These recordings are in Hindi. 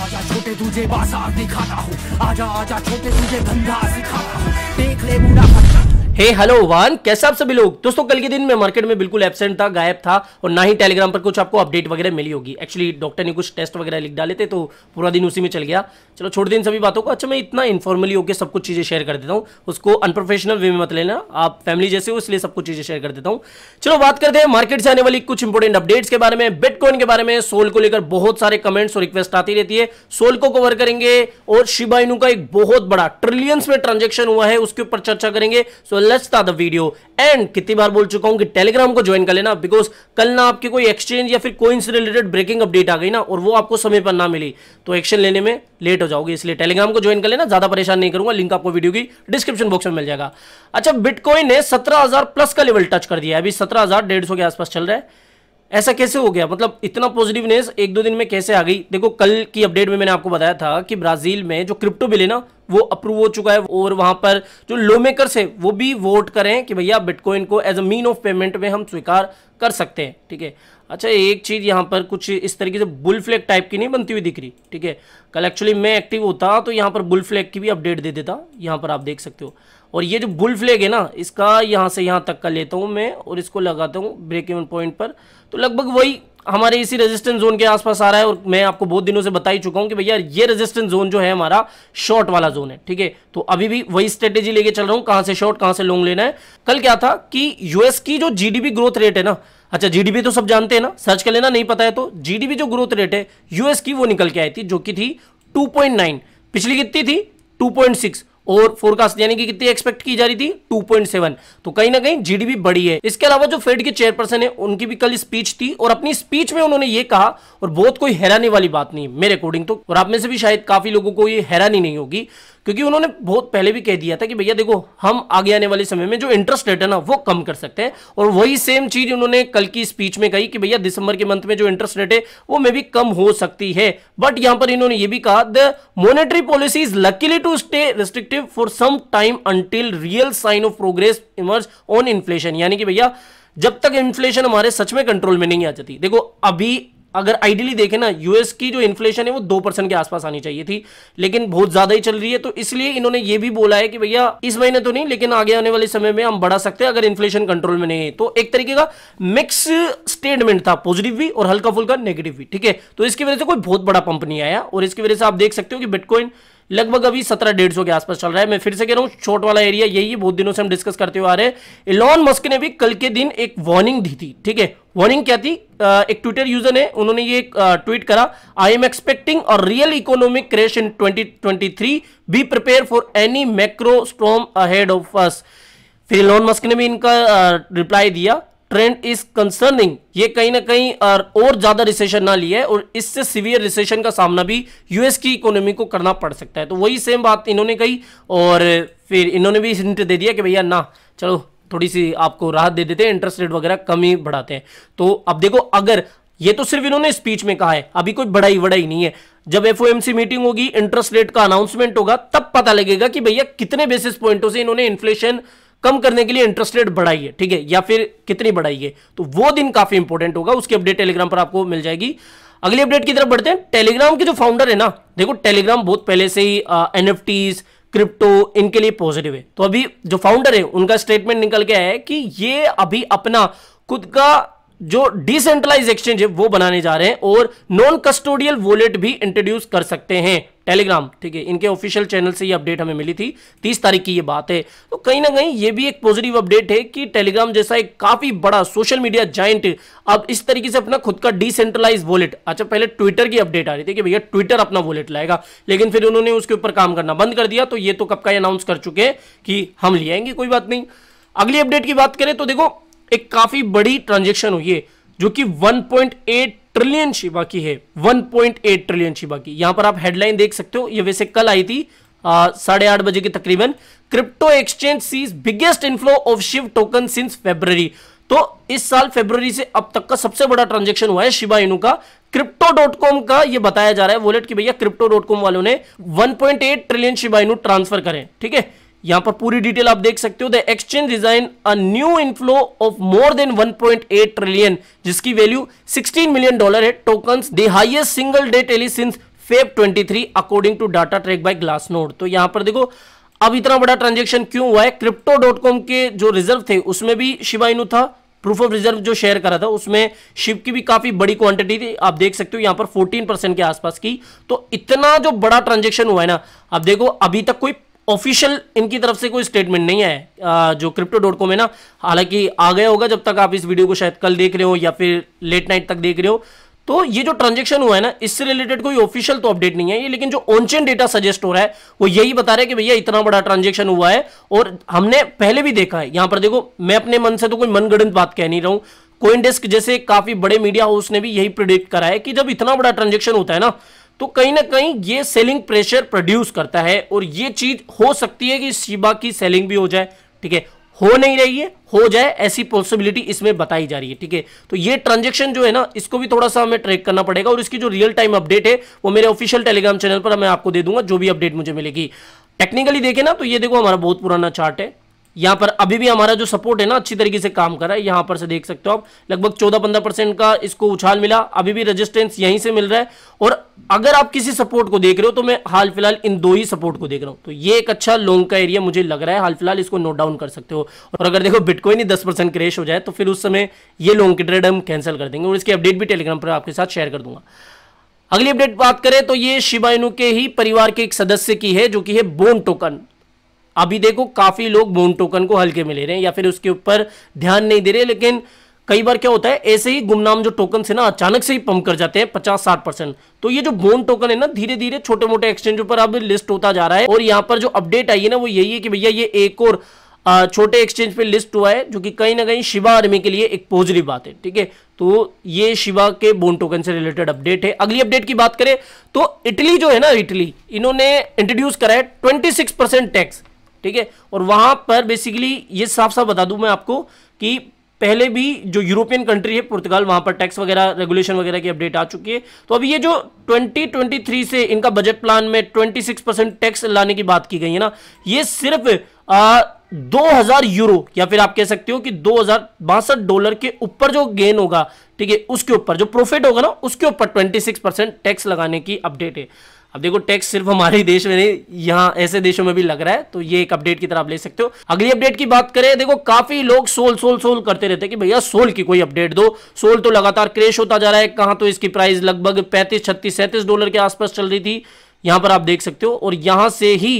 आजा छोटे तुझे बाजार दिखाता हूँ, आजा आजा छोटे तुझे धंधा सिखाता हूँ, देख ले बूढ़ा खच्चर। हे हेलो वन, कैसे आप सभी लोग। दोस्तों कल के दिन में मार्केट में बिल्कुल एब्सेंट था, गायब था और ना ही टेलीग्राम पर कुछ आपको अपडेट वगैरह मिली होगी। एक्चुअली डॉक्टर ने कुछ टेस्ट वगैरह लिख डाले थे तो पूरा दिन उसी में चल गया। चलो छोड़ दें सभी बातों को। अच्छा मैं इतना इन्फॉर्मली होकर सब कुछ चीजें शेयर कर देता हूँ, उसको अनप्रोफेशनल वे में मत लेना, आप फैमिली जैसे हो इसलिए सब कुछ चीजें शेयर कर देता हूँ। चलो बात करते हैं मार्केट से आने वाली कुछ इंपोर्टेंट अपडेट्स के बारे में, बिटकॉइन के बारे में। सोल को लेकर बहुत सारे कमेंट्स और रिक्वेस्ट आती रहती है, सोल को कवर करेंगे और शिबा इनू का एक बहुत बड़ा ट्रिलियंस में ट्रांजेक्शन हुआ है उसके ऊपर चर्चा करेंगे। So let's start the video. And कितनी बार बोल चुका हूं कि टेलीग्राम को ज्वाइन कर लेना, बिकॉज कल ना आपके कोई एक्सचेंज या फिर कोइन से रिलेटेड ब्रेकिंग अपडेट आ गई ना और वो आपको समय पर ना मिली तो एक्शन लेने में लेट हो जाओगे, इसलिए टेलीग्राम को ज्वाइन कर लेना। ज्यादा परेशान नहीं करूंगा, लिंक आपको वीडियो की डिस्क्रिप्शन बॉक्स में मिल जाएगा। अच्छा बिटकॉइन ने 17,000 प्लस का लेवल टच कर दिया है, अभी 17,150 के आसपास चल रहा है। ऐसा कैसे हो गया, मतलब इतना पॉजिटिवनेस एक दो दिन में कैसे आ गई। देखो कल की अपडेट में मैंने आपको बताया था कि ब्राजील में जो क्रिप्टो बिल है ना वो अप्रूव हो चुका है और वहां पर जो लॉ मेकर्स है वो भी वोट करें कि भैया बिटकॉइन को as a mean of payment में हम स्वीकार कर सकते हैं। ठीक है। अच्छा एक चीज यहाँ पर कुछ इस तरीके से बुल फ्लैग टाइप की नहीं बनती हुई दिख रही। ठीक है। कल एक्चुअली मैं एक्टिव होता तो यहाँ पर बुल फ्लैग की भी अपडेट दे देता, यहाँ पर आप देख सकते हो। और ये जो बुल फ्लैग है ना इसका यहाँ से यहाँ तक का लेता हूँ मैं और इसको लगाता हूँ ब्रेक इवन पॉइंट पर, तो लगभग वही हमारे इसी रेजिस्टेंस जोन के आसपास आ रहा है। और मैं आपको बहुत दिनों से बता ही चुका हूं कि भैया ये रेजिस्टेंस जोन जो है हमारा शॉर्ट वाला जोन है। ठीक है। तो अभी भी वही स्ट्रेटेजी लेके चल रहा हूं, कहां से शॉर्ट कहां से लॉन्ग लेना है। कल क्या था कि यूएस की जो जीडीपी ग्रोथ रेट है ना, अच्छा जीडीपी तो सब जानते हैं ना, सर्च कर लेना नहीं पता है तो। जीडीपी जो ग्रोथ रेट है यूएस की वो निकल के आई थी जो कि थी 2.9, पिछली कितनी थी 2.6 और फोरकास्ट यानी कि कितनी एक्सपेक्ट की जा रही थी 2.7। तो कहीं ना कहीं जीडीपी बढ़ी है। इसके अलावा जो फेड के चेयरपर्सन है उनकी भी कल स्पीच थी और अपनी स्पीच में उन्होंने ये कहा, और बहुत कोई हैरानी वाली बात नहीं है मेरे अकॉर्डिंग तो, और आप में से भी शायद काफी लोगों को ये हैरानी नहीं होगी क्योंकि उन्होंने बहुत पहले भी कह दिया था कि भैया देखो हम आगे आने वाले समय में जो इंटरेस्ट रेट है ना वो कम कर सकते हैं। और वही सेम चीज उन्होंने कल की स्पीच में कही कि भैया दिसंबर के मंथ में जो इंटरेस्ट रेट है वो मे भी कम हो सकती है। बट यहां पर इन्होंने ये भी कहा the monetary policy is likely to stay restrictive for some time until real sign of progress emerge on inflation, यानी कि भैया जब तक इन्फ्लेशन हमारे सच में कंट्रोल में नहीं आ जाती। देखो अभी अगर आइडियली देखें ना यूएस की जो इन्फ्लेशन है वो 2% के आसपास आनी चाहिए थी, लेकिन बहुत ज्यादा ही चल रही है। तो इसलिए इन्होंने ये भी बोला है कि भैया इस महीने तो नहीं लेकिन आगे आने वाले समय में हम बढ़ा सकते हैं अगर इन्फ्लेशन कंट्रोल में नहीं है। तो एक तरीके का मिक्स स्टेटमेंट था, पॉजिटिव भी और हल्का फुल्का नेगेटिव भी। ठीक है। तो इसकी वजह से कोई बहुत बड़ा पंप नहीं आया और इसकी वजह से आप देख सकते हो कि बिटकॉइन लगभग अभी 17,150 के आसपास चल रहा है। मैं फिर से कह रहा हूं शॉर्ट वाला एरिया यही है, बहुत दिनों से हम डिस्कस करते हुए आ रहे हैं। इलॉन मस्क ने भी कल के दिन एक वार्निंग दी थी। ठीक है। वार्निंग क्या थी, एक ट्विटर यूजर ने उन्होंने ये ट्वीट करा, I am expecting a real economic crash in 2023, be prepare for any macro storm ahead of us. फिर इलॉन मस्क ने भी इनका रिप्लाई दिया, ट्रेंड इज कंसर्निंग, ये कहीं ना कहीं और ज्यादा रिसेशन ना लिया है और इससे सीवियर रिसेशन का सामना भी यूएस की इकोनॉमी को करना पड़ सकता है। तो वही सेम बात इन्होंने कही और फिर इन्होंने भी हिंट दे दिया कि भैया ना चलो थोड़ी सी आपको राहत दे देते हैं, इंटरेस्ट रेट वगैरह कम ही बढ़ाते हैं। तो अब देखो अगर ये तो सिर्फ इन्होंने स्पीच में कहा है, अभी कोई बढ़ाई वढ़ाई नहीं है। जब एफओएमसी मीटिंग होगी, इंटरेस्ट रेट का अनाउंसमेंट होगा, तब पता लगेगा कि भैया कितने बेसिस पॉइंटों से इन्होंने इन्फ्लेशन कम करने के लिए इंटरेस्ट रेट बढ़ाई है। ठीक है। या फिर कितनी बढ़ाई है, तो वो दिन काफी इंपॉर्टेंट होगा। उसकी अपडेट टेलीग्राम पर आपको मिल जाएगी। अगली अपडेट की तरफ बढ़ते हैं। टेलीग्राम के जो फाउंडर है ना, देखो टेलीग्राम बहुत पहले से ही एनएफटीज क्रिप्टो इनके लिए पॉजिटिव है। तो अभी जो फाउंडर है उनका स्टेटमेंट निकल के आया है कि ये अभी अपना खुद का जो डिसेंट्रलाइज एक्सचेंज है वो बनाने जा रहे हैं और नॉन कस्टोडियल वॉलेट भी इंट्रोड्यूस कर सकते हैं टेलीग्राम। ठीक है। इनके ऑफिशियल चैनल से ये अपडेट हमें मिली थी, 30 तारीख की ये बात है। तो कहीं ना कहीं ये भी एक पॉजिटिव अपडेट है कि टेलीग्राम जैसा एक काफी बड़ा सोशल मीडिया जायंट अब इस तरीके से अपना खुद का डिसेंट्रलाइज वॉलेट, अच्छा पहले ट्विटर की अपडेट आ रही थी कि भैया ट्विटर अपना वॉलेट लाएगा, लेकिन फिर उन्होंने उसके ऊपर काम करना बंद कर दिया। तो ये तो कब का अनाउंस कर चुके हैं कि हम ले आएंगे, कोई बात नहीं। अगली अपडेट की बात करें तो देखो एक काफी बड़ी ट्रांजेक्शन हुई है जो कि 1.8 ट्रिलियन शिबा की है, 1.8 ट्रिलियन शिबा की। यहां पर आप हेडलाइन देख सकते हो, ये वैसे कल आई थी 8:30 बजे के तकरीबन। Crypto exchange sees biggest inflow of Shiba token since February. तो इस साल फरवरी से अब तक का सबसे बड़ा ट्रांजेक्शन हुआ है शिबा इनू का। Crypto.com का ये बताया जा रहा है वॉलेट की भैया Crypto.com वालों ने 1.8 ट्रिलियन शिबा इनू ट्रांसफर करें। ठीक है। यहां पर पूरी डिटेल आप देख सकते हो। The exchange design a new inflow of more than 1.8 trillion जिसकी वैल्यू $16 मिलियन है tokens, the highest single day tally since Feb 23 according to data track by Glassnode. तो यहां पर देखो अब इतना बड़ा ट्रांजेक्शन क्यों हुआ है, Crypto.com के जो रिजर्व थे उसमें भी शिबा इनू था, प्रूफ ऑफ रिजर्व जो शेयर करा था उसमें शिप की भी काफी बड़ी क्वांटिटी थी, आप देख सकते हो यहां पर 14% के आसपास की। तो इतना जो बड़ा ट्रांजेक्शन हुआ है ना, अब देखो अभी तक कोई ऑफिशियल इनकी तरफ से कोई स्टेटमेंट नहीं है जो Crypto.com है ना, हालांकि आ गया होगा जब तक आप इस वीडियो को शायद कल देख रहे हो या फिर लेट नाइट तक देख रहे हो। तो ये जो ट्रांजैक्शन हुआ है ना, इससे रिलेटेड कोई ऑफिशियल तो अपडेट नहीं है ये, लेकिन जो ऑन-चेन डेटा सजेस्ट हो रहा है वो यही बता रहा है कि भैया इतना बड़ा ट्रांजैक्शन हुआ है। और हमने पहले भी देखा है, यहां पर देखो मैं अपने मन से तो कोई मनगढ़ंत बात कह नहीं रहा हूं, कोइनडेस्क जैसे काफी बड़े मीडिया हाउस ने भी यही प्रेडिक्ट करा है कि जब इतना बड़ा ट्रांजैक्शन होता है ना, तो कहीं ना कहीं ये सेलिंग प्रेशर प्रोड्यूस करता है और ये चीज हो सकती है कि शिबा की सेलिंग भी हो जाए। ठीक है, हो नहीं रही है, हो जाए ऐसी पॉसिबिलिटी इसमें बताई जा रही है। ठीक है, तो ये ट्रांजैक्शन जो है ना, इसको भी थोड़ा सा हमें ट्रैक करना पड़ेगा और इसकी जो रियल टाइम अपडेट है वो मेरे ऑफिशियल टेलीग्राम चैनल पर मैं आपको दे दूंगा, जो भी अपडेट मुझे मिलेगी। टेक्निकली देखें ना तो ये देखो हमारा बहुत पुराना चार्ट है, यहां पर अभी भी हमारा जो सपोर्ट है ना अच्छी तरीके से काम कर रहा है। यहां पर से देख सकते हो आप लगभग 14-15% का इसको उछाल मिला, अभी भी रेजिस्टेंस यहीं से मिल रहा है। और अगर आप किसी सपोर्ट को देख रहे हो तो मैं हाल फिलहाल इन दो ही सपोर्ट को देख रहा हूं, तो ये एक अच्छा लॉन्ग का एरिया मुझे लग रहा है, हाल फिलहाल इसको नोट डाउन कर सकते हो। और अगर देखो बिटकॉइन ही 10% क्रैश हो जाए तो फिर उस समय ये लॉन्ग की ट्रेड हम कैंसिल कर देंगे और इसकी अपडेट भी टेलीग्राम पर आपके साथ शेयर कर दूंगा। अगली अपडेट बात करें तो ये शिबा इनू के ही परिवार के एक सदस्य की है, जो कि है बोन टोकन। अभी देखो काफी लोग बोन टोकन को हल्के में ले रहे हैं या फिर उसके ऊपर ध्यान नहीं दे रहे, लेकिन कई बार क्या होता है ऐसे ही गुमनाम जो टोकन है ना अचानक से ही पंप कर जाते हैं 50-60%। तो ये जो बोन टोकन है ना धीरे धीरे छोटे मोटे एक्सचेंजों पर अब लिस्ट होता जा रहा है और यहाँ पर जो अपडेट आई है ना वो यही है कि भैया ये एक और छोटे एक्सचेंज पे लिस्ट हुआ है, जो कि कहीं ना कहीं शिबा आर्मी के लिए एक पॉजिटिव बात है। ठीक है, तो ये शिबा के बोन टोकन से रिलेटेड अपडेट है। अगली अपडेट की बात करें तो इटली जो है ना, इटली इन्होंने इंट्रोड्यूस करा है 26% टैक्स। ठीक है, और वहां पर बेसिकली ये साफ साफ बता दूं मैं आपको कि पहले भी जो यूरोपियन कंट्री है पुर्तगाल, वहां पर टैक्स वगैरह रेगुलेशन वगैरह की अपडेट आ चुकी है। तो अभी ये जो 2023 से इनका बजट प्लान में 26% टैक्स लाने की बात की गई है ना, ये सिर्फ 2000 यूरो या फिर आप कह सकते हो कि $2062 के ऊपर जो गेन होगा, ठीक है, उसके ऊपर जो प्रॉफिट होगा ना उसके ऊपर 26% टैक्स लगाने की अपडेट है। अब देखो टैक्स सिर्फ हमारे देश में नहीं, यहाँ ऐसे देशों में भी लग रहा है, तो ये एक अपडेट की तरह आप ले सकते हो। अगली अपडेट की बात करें, देखो काफी लोग सोल करते रहते हैं कि भैया सोल की कोई अपडेट दो, सोल तो लगातार क्रैश होता जा रहा है। कहां तो इसकी प्राइस लगभग $35-36-37 के आसपास चल रही थी, यहां पर आप देख सकते हो, और यहां से ही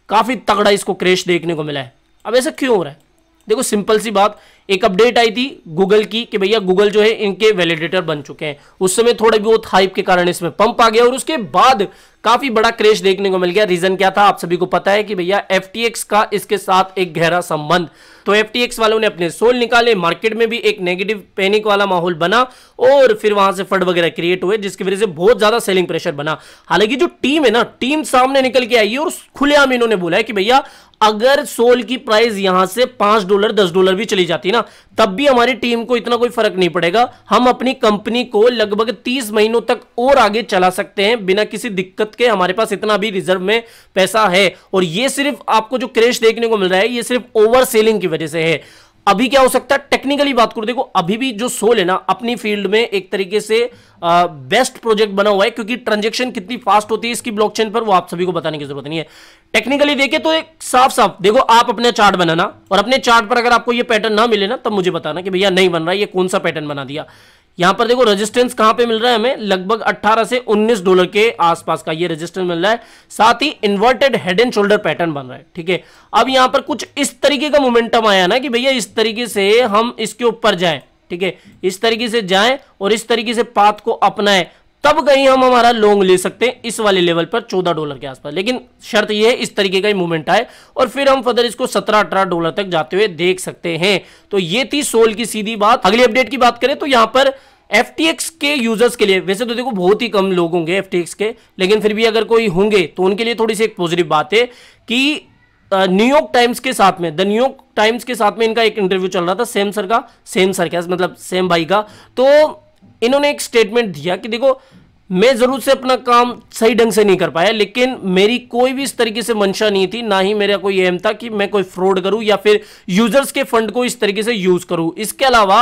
काफी तगड़ा इसको क्रैश देखने को मिला है। अब ऐसा क्यों हो रहा है? देखो सिंपल सी बात, एक अपडेट आई थी गूगल की कि भैया गूगल जो है इनके वैलिडेटर बन चुके हैं, उस समय थोड़ा बहुत हाइप के कारण इसमें पंप आ गया और उसके बाद काफी बड़ा क्रैश देखने को मिल गया। रीजन क्या था आप सभी को पता है कि भैया FTX का इसके साथ एक गहरा संबंध। तो FTX वालों ने अपने सोल निकाले, मार्केट में भी एक नेगेटिव पैनिक वाला माहौल बना और फिर वहां से फंड वगैरह क्रिएट हुए, जिसकी वजह से बहुत ज्यादा सेलिंग प्रेशर बना। हालांकि जो टीम है ना, टीम सामने निकल के आई है और खुलेआम इन्होंने बोला है कि भैया अगर सोल की प्राइस यहां से $5 $10 भी चली जाती ना, तब भी हमारी टीम को इतना कोई फर्क नहीं पड़ेगा, हम अपनी कंपनी को लगभग 30 महीनों तक और आगे चला सकते हैं बिना किसी दिक्कत के, हमारे पास इतना भी रिजर्व में पैसा है। और ये सिर्फ आपको जो क्रैश देखने को मिल रहा है ये सिर्फ ओवर सेलिंग की वजह से है। अभी क्या हो सकता है, टेक्निकली बात करो, देखो अभी भी जो सोल है ना अपनी फील्ड में एक तरीके से बेस्ट प्रोजेक्ट बना हुआ है, क्योंकि ट्रांजैक्शन कितनी फास्ट होती है इसकी ब्लॉकचेन पर वो आप सभी को बताने की जरूरत नहीं है। टेक्निकली देखें तो एक साफ साफ देखो, आप अपने चार्ट बनाना और अपने चार्ट पर अगर आपको ये पैटर्न ना मिले ना तब मुझे बताना कि भैया नहीं बन रहा है, ये कौन सा पैटर्न बना दिया। यहां पर देखो रेजिस्टेंस कहां पे मिल रहा है हमें, लगभग $18 से $19 के आसपास का ये रेजिस्टेंस मिल रहा है, साथ ही inverted head and shoulder pattern बन रहा है। ठीक है, अब यहां पर कुछ इस तरीके का मोमेंटम आया ना कि भैया इस तरीके से हम इसके ऊपर जाएं, ठीक है, इस तरीके से जाएं और इस तरीके से पाथ को अपनाएं, तब कहीं हम हमारा लॉन्ग ले सकते हैं इस वाले लेवल पर $14 के आसपास। लेकिन शर्त यह है इस तरीके का ही मूवमेंट आए और फिर हम फर्दर इसको $17-18 तक जाते हुए देख सकते हैं। तो ये थी सोल की सीधी बात। अगली अपडेट की बात करें तो यहां पर FTX के यूजर्स के लिए, वैसे तो देखो बहुत ही कम लोग होंगे FTX के, लेकिन फिर भी अगर कोई होंगे तो उनके लिए थोड़ी सी एक पॉजिटिव बात है कि न्यूयॉर्क टाइम्स के साथ में, द न्यूयॉर्क टाइम्स के साथ में इनका एक इंटरव्यू चल रहा था, सेम सर क्या मतलब सेम भाई का। तो इन्होंने एक स्टेटमेंट दिया कि देखो मैं जरूर से अपना काम सही ढंग से नहीं कर पाया, लेकिन मेरी कोई भी इस तरीके से मंशा नहीं थी, ना ही मेरा कोई एम था कि मैं कोई फ्रॉड करूं या फिर यूजर्स के फंड को इस तरीके से यूज करूं। इसके अलावा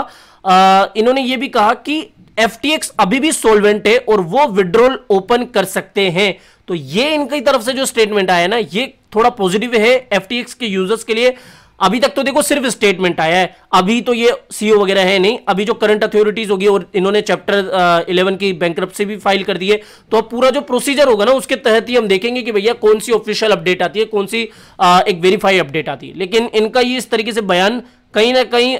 इन्होंने ये भी कहा कि FTX अभी भी सोल्वेंट है और वो विड्रॉल ओपन कर सकते हैं। तो ये इनकी तरफ से जो स्टेटमेंट आया ना, ये थोड़ा पॉजिटिव है FTX के यूजर्स के लिए। अभी तक तो देखो सिर्फ स्टेटमेंट आया है, अभी तो ये CEO वगैरह है नहीं। अभी जो करंट अथॉरिटीज होगी और इन्होंने चैप्टर 11 की बैंकरप्सी भी फाइल कर दी है, तो अब पूरा जो प्रोसीजर होगा ना उसके तहत ही हम देखेंगे कि भैया कौन सी ऑफिशियल अपडेट आती है, कौन सी एक वेरीफाई अपडेट आती है। लेकिन इनका ये इस तरीके से बयान कहीं ना कहीं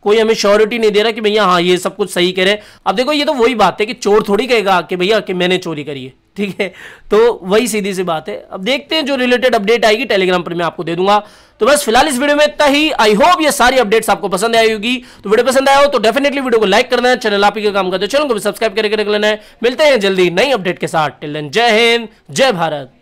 कोई हमें श्योरिटी नहीं दे रहा कि भैया हाँ ये सब कुछ सही कह रहे हैं। अब देखो ये तो वही बात है कि चोर थोड़ी कहेगा कि भैया कि मैंने चोरी करी है, ठीक है। तो वही सीधी सी बात है। अब देखते हैं जो रिलेटेड अपडेट आएगी टेलीग्राम पर मैं आपको दे दूंगा। तो बस फिलहाल इस वीडियो में इतना ही। आई होप ये सारी अपडेट्स आपको पसंद आई होगी। तो वीडियो पसंद आया हो तो डेफिनेटली वीडियो को लाइक करना है, चैनल आप ही का काम करते हो, चैनल को भी सब्सक्राइब करके रख लेना है। मिलते हैं जल्दी नई अपडेट के साथ। टिल देन जय हिंद, जय भारत।